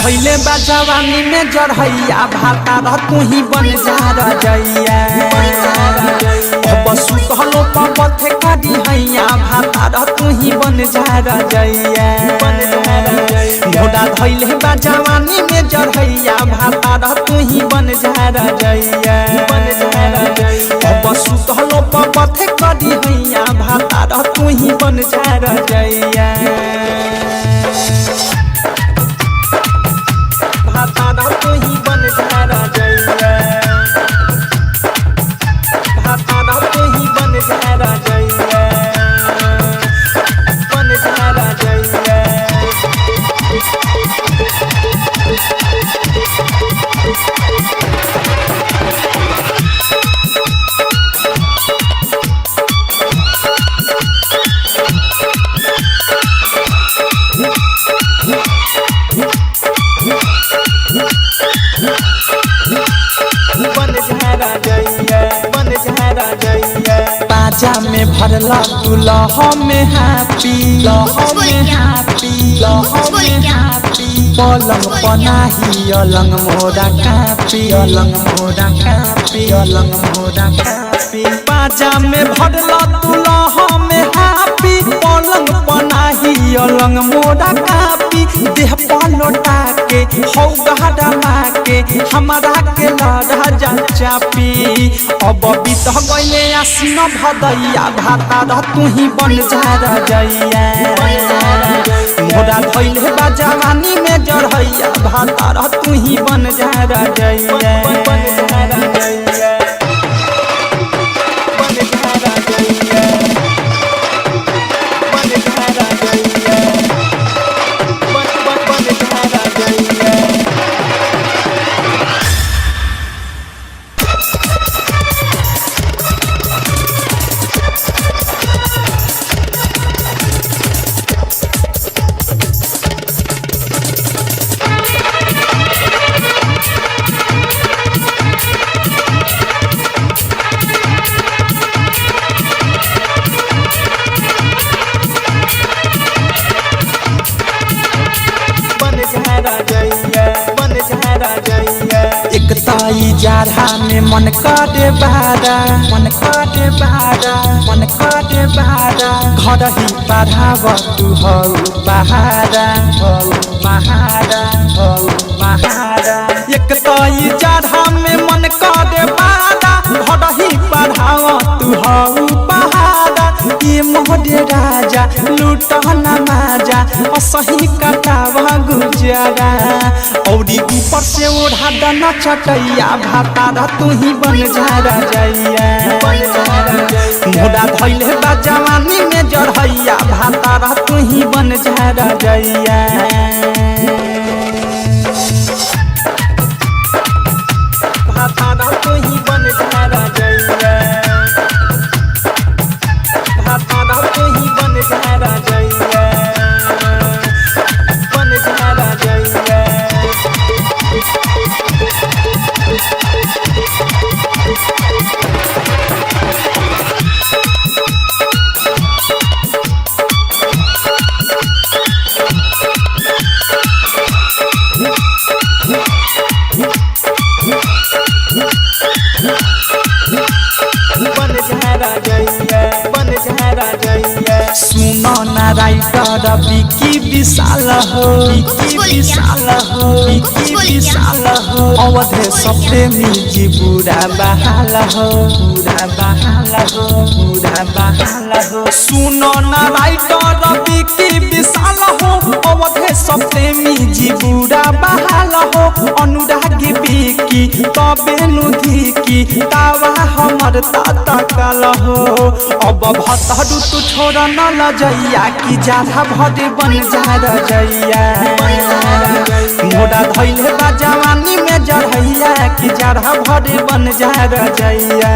धैले बा जवानी में जरहैया भाता तू ही बन जा रजैया अब सुतलो पथे करी हैया भाता तू ही बन जा रजैया घोड़ा धैले बा जवानी में जरहैया भाता तू ही बन जा रजैया अब सुतलो पथे करी हैया भाता तू ही बन जा रजैया भाता तू ही बन जा रजैया भाता तू ही बन जा रजैया बन जा रजैया बाजा में भरला तू लह में हैप्पी पलंग पनाही अलंग मोरा कापी बाजा में भरला तू लह में हैप्पी पलंग पनाही अलंग मोरा कापी देह पलोटा के हौ गहरा के हमारा के लड़ा जा चापी अब बीत गइले आसीन भदैया भाता तू ही बन जा रजैया मोरा धैले बा जवानी में जरहैया भाता तू ही बन जा रजैया बन जा रजैया बन जा रजैया बन जा रजैया बन जा रजैया एक ताई जारा में मन काटे बारा घर ही पढ़ाव तू हौ बहारा एक ताई जारा में मन काटे बारा घर ही पढ़ाव तू हौ बहारा ये मोहरे राजा लूटना माजा असही कटावा गुजारा औरी ऊपर से ओढ़ा दना चटैया भाता तू ही बन जा रजैया मोरा धैले बा जवानी में जरहैया भाता तू ही बन जा रजैया भाता तू ही बन जा रजैया भाता तू ही बन जा रजैया बन जा रजैया सुनो ना राइटर विकी विशाल हो अवधे सबसे मिजी बुरा बहाल हो सुनो ना राइटर विकी विशाल हो अवधे सबसे मिजी बुरा बहाल हो अनुरागी विकी तबे नुधिकी तावा हमर ताता काल हो अब भतरू तू छोड़ न लजैया कि जाधा भरे बन जा रजैया मोरा धैले बा जवानी में जरहैया कि जाधा भरे बन जा रजैया।